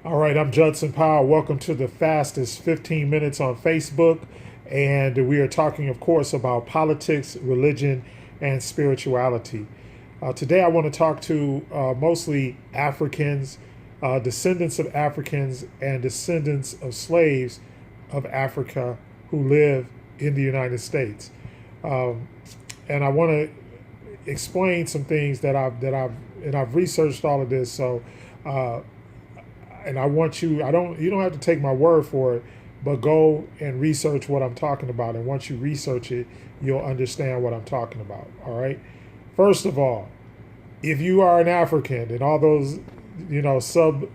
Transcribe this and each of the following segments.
All right, I'm Judson Powell. Welcome to the fastest 15 minutes on Facebook. And we are talking, of course, about politics, religion, and spirituality. Today, I want to talk to mostly Africans, descendants of Africans, and descendants of slaves of Africa who live in the United States. Um, and I want to explain some things and I've researched all of this. So, uh, and I want you, you don't have to take my word for it, but go and research what I'm talking about. And once you research it, you'll understand what I'm talking about. All right. First of all, if you are an African and all those, subgroups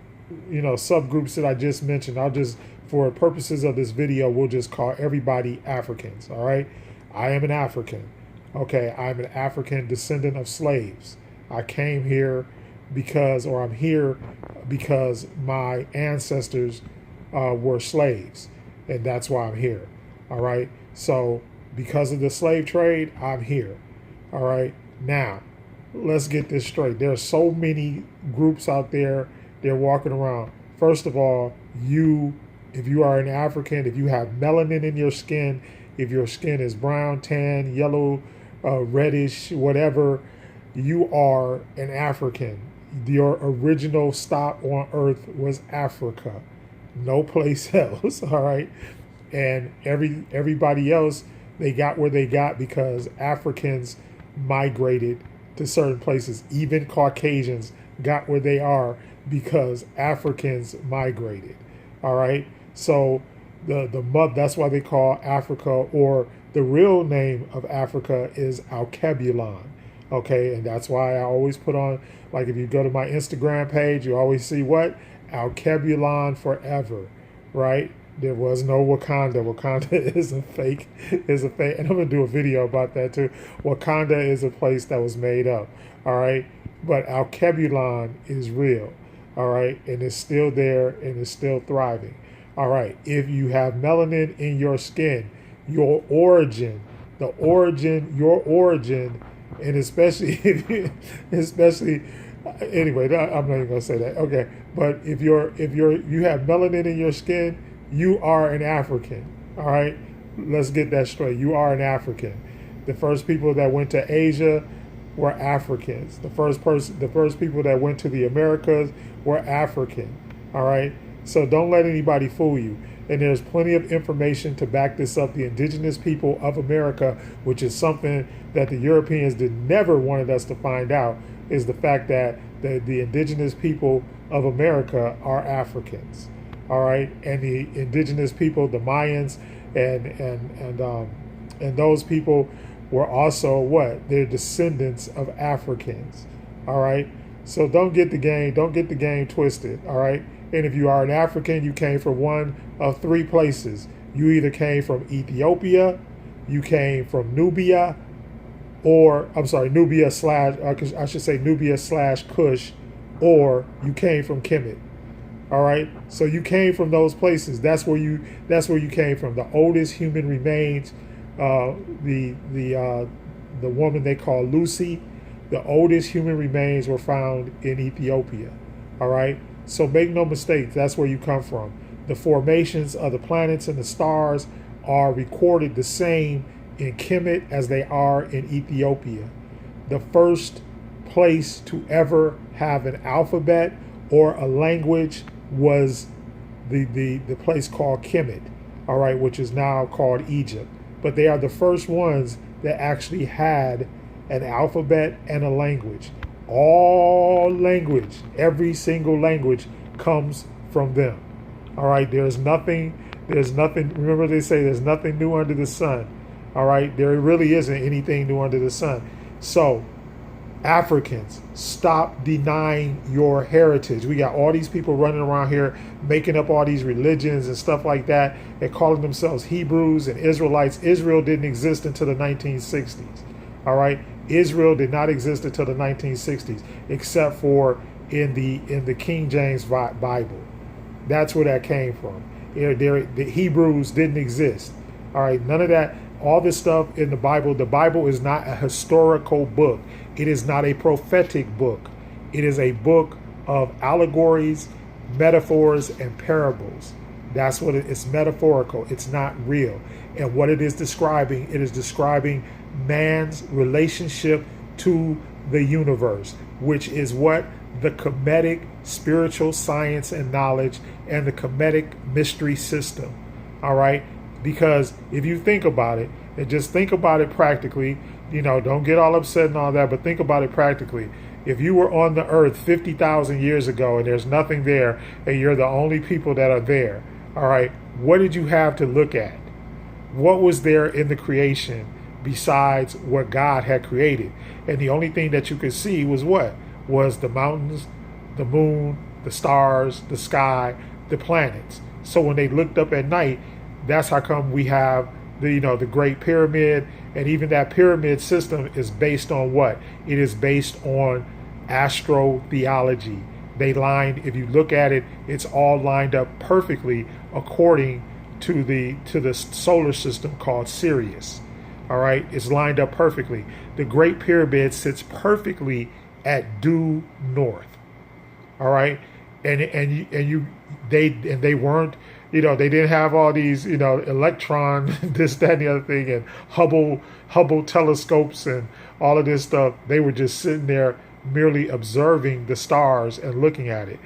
that I just mentioned, for purposes of this video, we'll just call everybody Africans. All right. I am an African. Okay. I'm an African descendant of slaves. I came here I'm here because my ancestors were slaves, and that's why I'm here. All right. So because of the slave trade, I'm here. All right. Now, let's get this straight. There are so many groups out there. They're walking around. First of all, if you are an African, if you have melanin in your skin, if your skin is brown, tan, yellow, reddish, whatever, you are an African. Your original stop on Earth was Africa, no place else. All right, and everybody else, they got where they got because Africans migrated to certain places. Even Caucasians got where they are because Africans migrated. All right, so that's why they call Africa, or the real name of Africa is Alkebulan. Okay, and that's why I always put on, like, if you go to my Instagram page, you always see what? Alkebulan forever, right? There was no Wakanda. Wakanda is a fake, and I'm gonna do a video about that too. Wakanda is a place that was made up, all right? But Alkebulan is real, all right? And it's still there and it's still thriving. All right, if you have melanin in your skin, your origin, your origin, and especially anyway, I'm not even gonna say that. Okay, but if you have melanin in your skin, you are an African. All right, let's get that straight. You are an African. The first people that went to Asia were Africans. The first people that went to the Americas were African. All right, so don't let anybody fool you. And there's plenty of information to back this up. The indigenous people of America, which is something that the Europeans never wanted us to find out, is the fact that the indigenous people of America are Africans. All right, and the indigenous people, the Mayans, and those people were also what? They're descendants of Africans. All right, so don't get the game twisted. All right. And if you are an African, you came from one of three places. You either came from Ethiopia, you came from Nubia, Nubia slash Kush, or you came from Kemet. All right, so you came from those places. That's where you came from. The oldest human remains, the woman they call Lucy, the oldest human remains were found in Ethiopia. All right. So make no mistake, that's where you come from. The formations of the planets and the stars are recorded the same in Kemet as they are in Ethiopia. The first place to ever have an alphabet or a language was the place called Kemet, all right, which is now called Egypt. But they are the first ones that actually had an alphabet and a language. All language, every single language comes from them. All right, there's nothing, remember they say there's nothing new under the sun. All right, there really isn't anything new under the sun. So, Africans, stop denying your heritage. We got all these people running around here making up all these religions and stuff like that and calling themselves Hebrews and Israelites. Israel didn't exist until the 1960s. All right, Israel did not exist until the 1960s, except for in the King James Bible. That's where that came from. The Hebrews didn't exist. All right, none of that. All this stuff in the Bible is not a historical book. It is not a prophetic book. It is a book of allegories metaphors and parables. That's what it's metaphorical. It's not real. And what it is describing man's relationship to the universe, which is what the Kemetic spiritual science and knowledge and the Kemetic mystery system. All right? Because if you think about it, and just think about it practically, don't get all upset and all that, but think about it practically. If you were on the earth 50,000 years ago and there's nothing there and you're the only people that are there, all right, what did you have to look at? What was there in the creation besides what God had created? And the only thing that you could see was what? Was the mountains, the moon, the stars, the sky, the planets. So when they looked up at night, that's how come we have the Great Pyramid, and even that pyramid system is based on what? It is based on astrotheology. If you look at it, it's all lined up perfectly according to the solar system called Sirius. All right, it's lined up perfectly. The Great Pyramid sits perfectly at due north. All right, they weren't, they didn't have all these, electron, this, that, and the other thing, and Hubble telescopes and all of this stuff. They were just sitting there merely observing the stars and looking at it.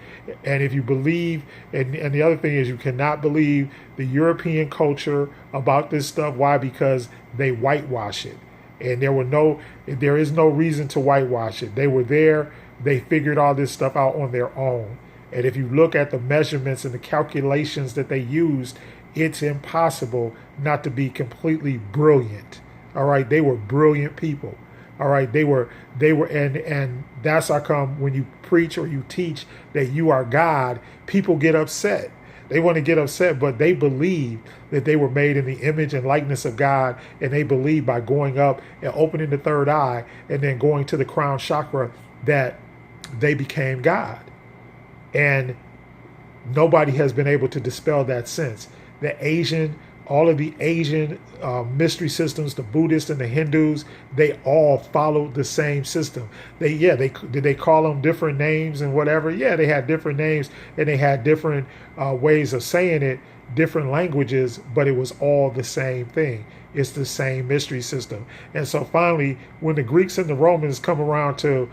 And if you believe, and the other thing is, you cannot believe the European culture about this stuff. Why? Because they whitewash it. And there is no reason to whitewash it. They were there. They figured all this stuff out on their own. And if you look at the measurements and the calculations that they used, it's impossible not to be completely brilliant. All right. They were brilliant people. All right. They were, and that's how come when you preach or you teach that you are God, people get upset. They want to get upset, but they believe that they were made in the image and likeness of God. And they believe by going up and opening the third eye and then going to the crown chakra that they became God. And nobody has been able to dispel that since. All of the Asian mystery systems, the Buddhists and the Hindus, they all followed the same system. Did they call them different names and whatever? Yeah, they had different names and they had different ways of saying it, different languages, but it was all the same thing. It's the same mystery system. And so finally, when the Greeks and the Romans come around to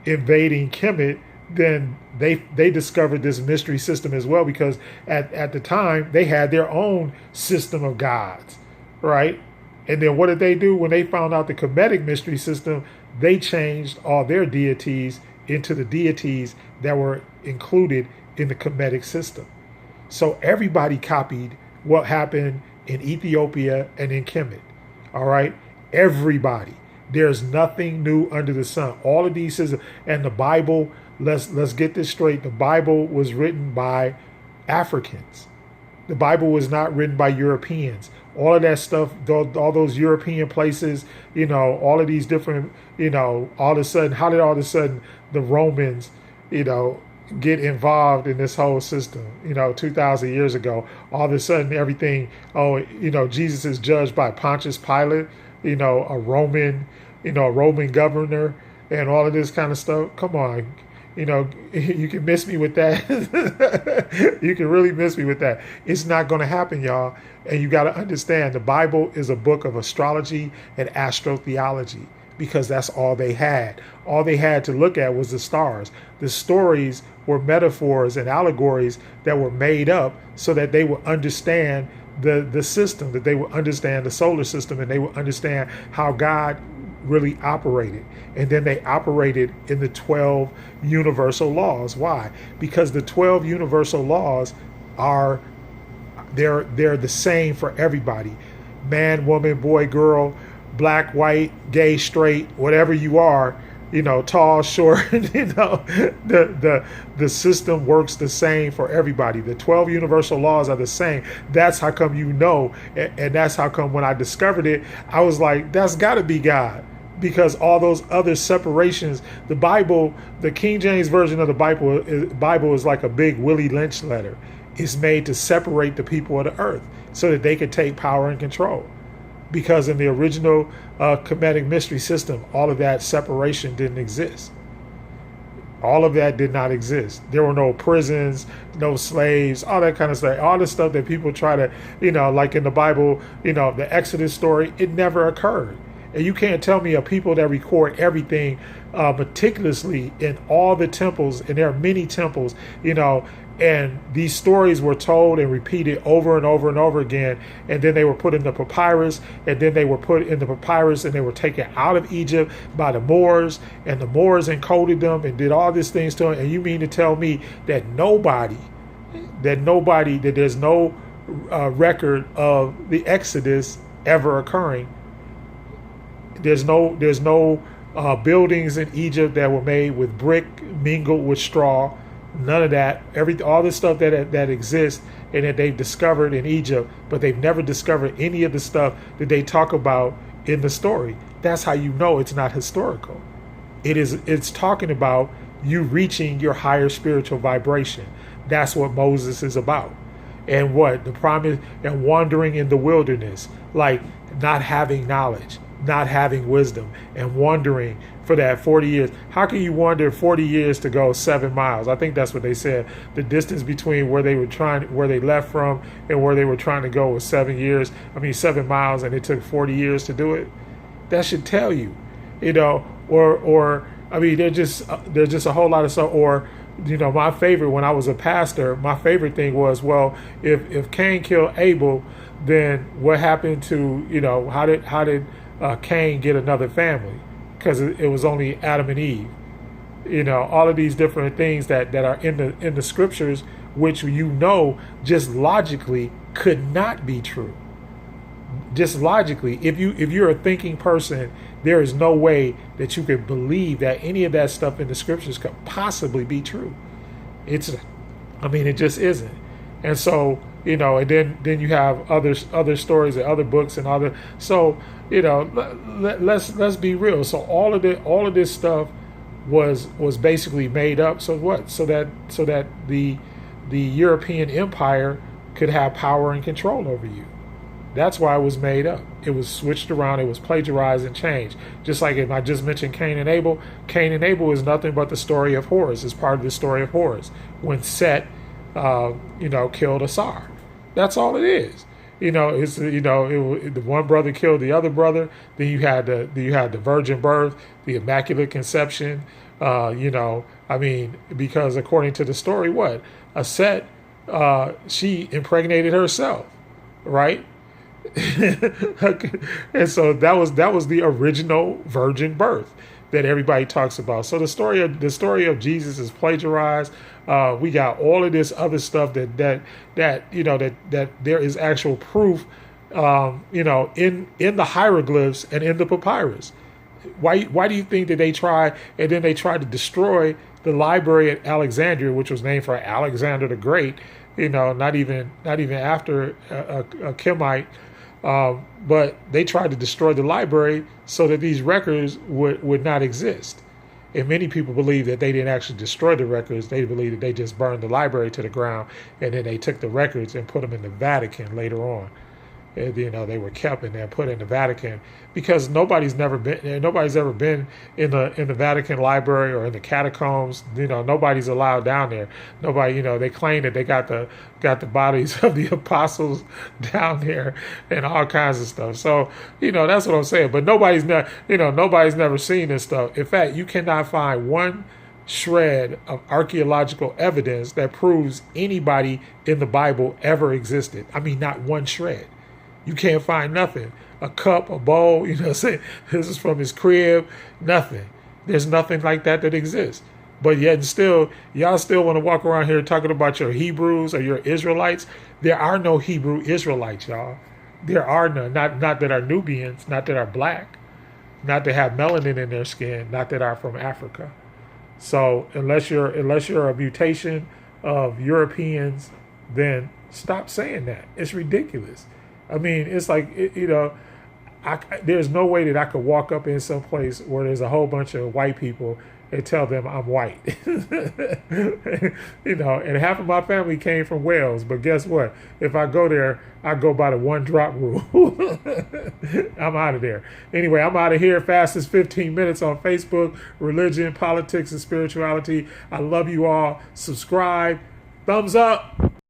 invading Kemet, then they discovered this mystery system as well, because at the time they had their own system of gods, right? And then what did they do when they found out the Kemetic mystery system? They changed all their deities into the deities that were included in the Kemetic system. So everybody copied what happened in Ethiopia and in Kemet. All right, everybody. There's nothing new under the sun. All of these systems, and the Bible. Let's get this straight. The Bible was written by Africans. The Bible was not written by Europeans. All of that stuff, all those European places, all of these different, all of a sudden, how did all of a sudden the Romans, get involved in this whole system? 2,000 years ago, all of a sudden everything, Jesus is judged by Pontius Pilate, a Roman governor, and all of this kind of stuff. Come on. You can miss me with that. You can really miss me with that. It's not going to happen, y'all. And you got to understand, the Bible is a book of astrology and astrotheology, because that's all they had. All they had to look at was the stars. The stories were metaphors and allegories that were made up so that they would understand the system, that they would understand the solar system, and they would understand how God really operated. And then they operated in the 12 universal laws. Why? Because the 12 universal laws they're the same for everybody. Man, woman, boy, girl, black, white, gay, straight, whatever you are, tall, short, the system works the same for everybody. The 12 universal laws are the same. That's how come and that's how come when I discovered it, I was like, that's got to be God. Because all those other separations, the Bible, the King James Version of the Bible is like a big Willie Lynch letter. It's made to separate the people of the earth so that they could take power and control. Because in the original Kemetic mystery system, all of that separation didn't exist. All of that did not exist. There were no prisons, no slaves, all that kind of stuff. All the stuff that people try to, like in the Bible, the Exodus story, it never occurred. And you can't tell me a people that record everything meticulously in all the temples, and there are many temples, and these stories were told and repeated over and over and over again, and then they were put in the papyrus, and then they were put in the papyrus, and they were taken out of Egypt by the Moors, and the Moors encoded them and did all these things to them. And you mean to tell me that that there's no record of the Exodus ever occurring? There's no buildings in Egypt that were made with brick mingled with straw. None of that. All the stuff that exists and that they've discovered in Egypt, but they've never discovered any of the stuff that they talk about in the story. That's how you know it's not historical. It's talking about you reaching your higher spiritual vibration. That's what Moses is about. And what the promise, and wandering in the wilderness, like not having knowledge, not having wisdom, and wandering for that 40 years. How can you wander 40 years to go 7 miles? I think that's what they said. The distance between where they left from and where they were trying to go was 7 miles, and it took 40 years to do it. That should tell you, there's just a whole lot of stuff. Or, my favorite, when I was a pastor, my favorite thing was, well, if Cain killed Abel, then what happened to, how did Cain get another family? Because it was only Adam and Eve. All of these different things that are in the scriptures, which just logically could not be true. Just logically, if you're a thinking person, there is no way that you could believe that any of that stuff in the scriptures could possibly be true. It just isn't. And so, and then you have other stories and other books and other. So, let's be real. So all of this stuff was basically made up. So what? So that the European Empire could have power and control over you. That's why it was made up. It was switched around. It was plagiarized and changed. Just like if I just mentioned Cain and Abel. Cain and Abel is nothing but the story of Horus. It's part of the story of Horus when Set, killed Asar. That's all it is. The one brother killed the other brother. Then you had the virgin birth, the immaculate conception. Because according to the story, what Set, she impregnated herself, right? And so that was the original virgin birth that everybody talks about. So the story of Jesus is plagiarized. We got all of this other stuff that there is actual proof, in the hieroglyphs and in the papyrus. Why do you think that they tried to destroy the library at Alexandria, which was named for Alexander the Great? Not even after a Chemite. But they tried to destroy the library so that these records would not exist. And many people believe that they didn't actually destroy the records. They believe that they just burned the library to the ground, and then they took the records and put them in the Vatican later on. And, they were kept and they're put in the Vatican because nobody's ever been in the Vatican library or in the catacombs. Nobody's allowed down there. Nobody, they claim that they got the bodies of the apostles down there and all kinds of stuff. So, that's what I'm saying. But nobody's never seen this stuff. In fact, you cannot find one shred of archaeological evidence that proves anybody in the Bible ever existed. Not one shred. You can't find nothing. A cup, a bowl, say this is from his crib, nothing. There's nothing like that exists. But yet and still, y'all still want to walk around here talking about your Hebrews or your Israelites. There are no Hebrew Israelites, y'all. There are none. Not that are Nubians, not that are black, not that have melanin in their skin, not that are from Africa. So unless you're a mutation of Europeans, then stop saying that. It's ridiculous. It's like, there's no way that I could walk up in some place where there's a whole bunch of white people and tell them I'm white. You know, and half of my family came from Wales, but guess what? If I go there, I go by the one drop rule. I'm out of there. Anyway, I'm out of here. Fastest 15 minutes on Facebook, religion, politics, and spirituality. I love you all. Subscribe. Thumbs up.